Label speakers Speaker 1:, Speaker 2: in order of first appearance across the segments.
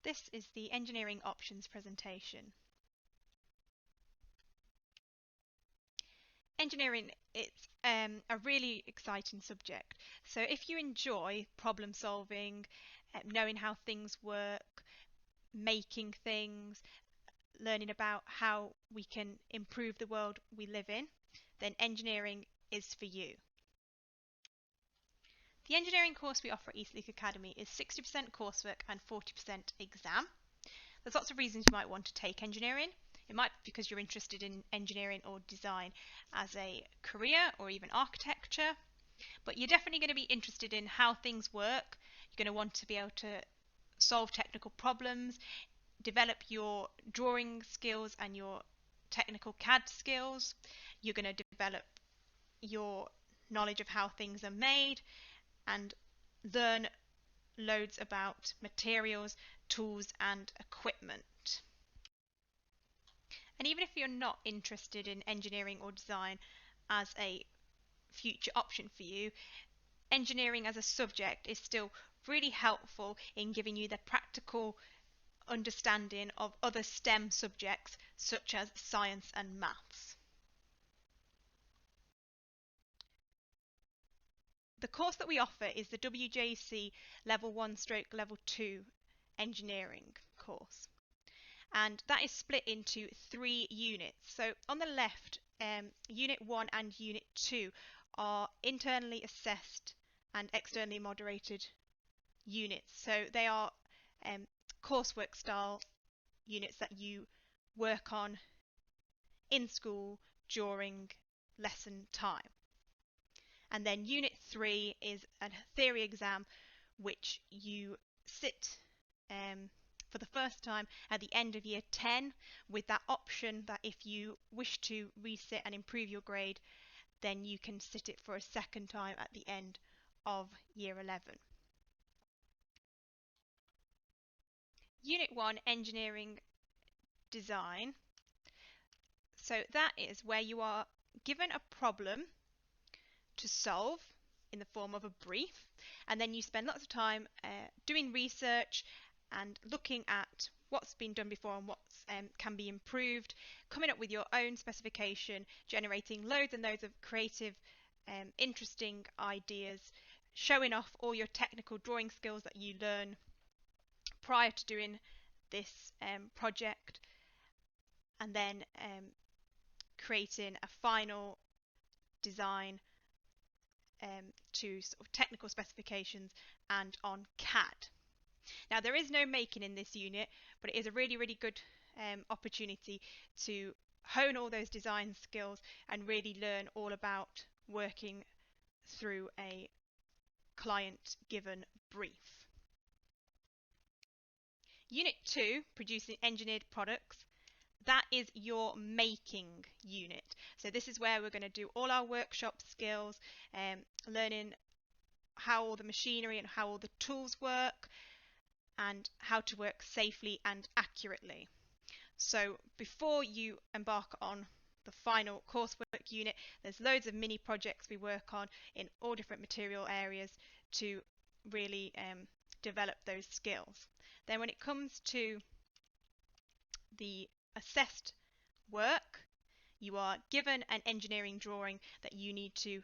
Speaker 1: This is the engineering options presentation. Engineering, it's a really exciting subject. So if you enjoy problem solving, knowing how things work, making things, learning about how we can improve the world we live in, then engineering is for you. The engineering course we offer at Eastleigh Academy is 60% coursework and 40% exam. There's lots of reasons you might want to take engineering. It might be because you're interested in engineering or design as a career or even architecture, but you're definitely going to be interested in how things work. You're going to want to be able to solve technical problems, develop your drawing skills and your technical CAD skills. You're going to develop your knowledge of how things are made and learn loads about materials, tools and equipment. And even if you're not interested in engineering or design as a future option for you, engineering as a subject is still really helpful in giving you the practical understanding of other STEM subjects such as science and maths. The course that we offer is the WJC Level 1/Level 2 engineering course, and that is split into 3 units. So on the left, Unit 1 and Unit 2 are internally assessed and externally moderated units. So they are coursework style units that you work on in school during lesson time. And then Unit 3 is a theory exam which you sit for the first time at the end of year 10 with that option that if you wish to resit and improve your grade, then you can sit it for a second time at the end of year 11. Unit 1, Engineering Design. So that is where you are given a problem to solve in the form of a brief, and then you spend lots of time doing research and looking at what's been done before and what can be improved, coming up with your own specification, generating loads and loads of creative, interesting ideas, showing off all your technical drawing skills that you learn prior to doing this project, and then creating a final design to sort of technical specifications and on CAD. Now there is no making in this unit, but it is a really, really good opportunity to hone all those design skills and really learn all about working through a client given brief. Unit 2, producing engineered products. That is your making unit. So this is where we're going to do all our workshop skills, learning how all the machinery and how all the tools work and how to work safely and accurately. So before you embark on the final coursework unit, there's loads of mini projects we work on in all different material areas to really develop those skills. Then when it comes to the assessed work, you are given an engineering drawing that you need to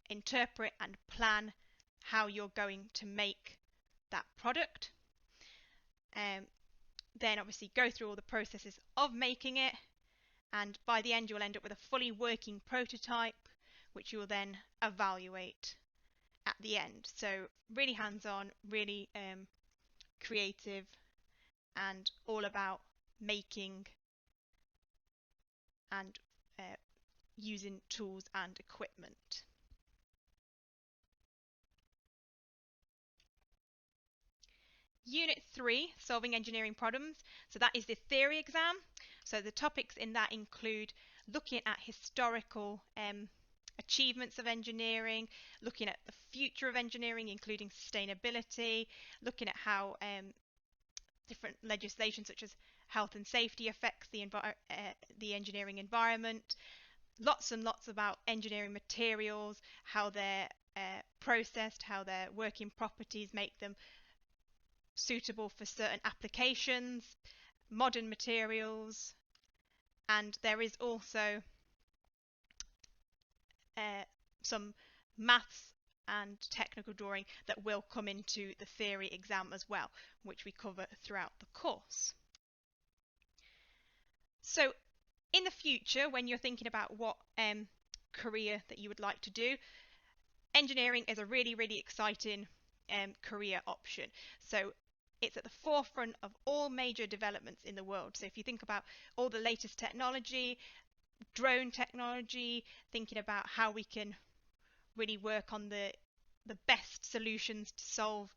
Speaker 1: interpret and plan how you're going to make that product. Then obviously go through all the processes of making it, and by the end you'll end up with a fully working prototype which you will then evaluate at the end. So really hands-on, really creative, and all about making and using tools and equipment. Unit 3, solving engineering problems. So that is the theory exam. So the topics in that include looking at historical achievements of engineering, looking at the future of engineering, including sustainability, looking at how different legislation such as health and safety affects the engineering environment. Lots and lots about engineering materials, how they're processed, how their working properties make them suitable for certain applications, modern materials, and there is also some maths and technical drawing that will come into the theory exam as well, which we cover throughout the course. So in the future, when you're thinking about what career that you would like to do, engineering is a really, really exciting career option. So it's at the forefront of all major developments in the world. So if you think about all the latest technology, drone technology, thinking about how we can really work on the best solutions to solve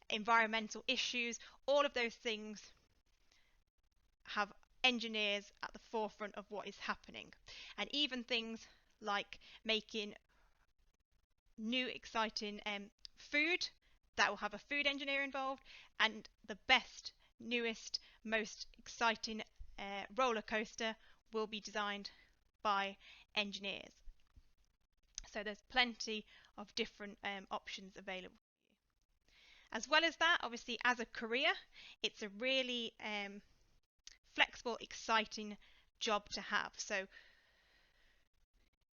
Speaker 1: environmental issues, all of those things have engineers at the forefront of what is happening. And even things like making new exciting food, that will have a food engineer involved, and the best, newest, most exciting roller coaster will be designed by engineers. So there's plenty of different options available. As well as that, obviously as a career, it's a really flexible, exciting job to have. So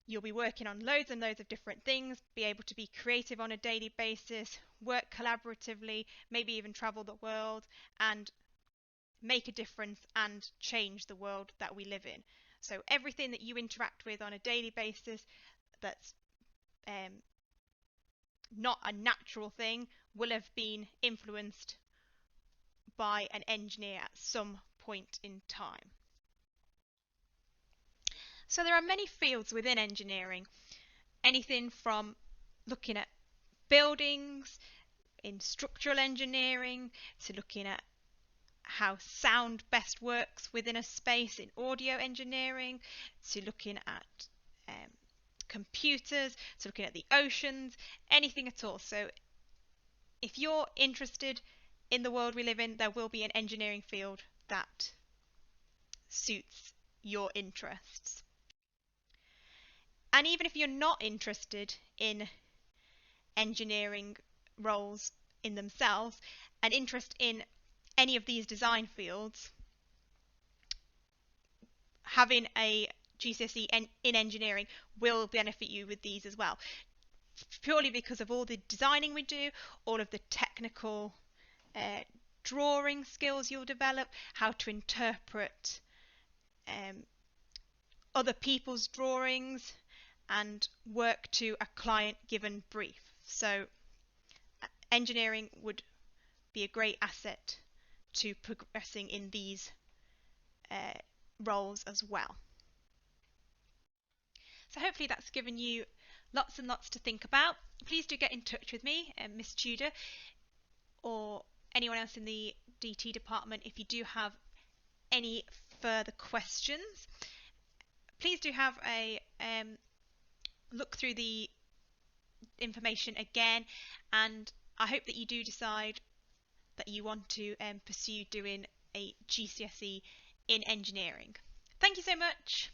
Speaker 1: you'll be working on loads and loads of different things, be able to be creative on a daily basis, work collaboratively, maybe even travel the world and make a difference and change the world that we live in. So everything that you interact with on a daily basis that's not a natural thing will have been influenced by an engineer at some point in time. So there are many fields within engineering, anything from looking at buildings in structural engineering to looking at how sound best works within a space in audio engineering to looking at computers, to looking at the oceans, anything at all. So if you're interested in the world we live in, there will be an engineering field that suits your interests. And even if you're not interested in engineering roles in themselves, an interest in any of these design fields, having a GCSE in engineering will benefit you with these as well, purely because of all the designing we do, all of the technical drawing skills you'll develop, how to interpret other people's drawings and work to a client given brief. So engineering would be a great asset to progressing in these roles as well. So hopefully that's given you lots and lots to think about. Please do get in touch with me, Miss Tudor, or anyone else in the DT department if you do have any further questions. Please do have a look through the information again, and I hope that you do decide that you want to pursue doing a GCSE in engineering. Thank you so much.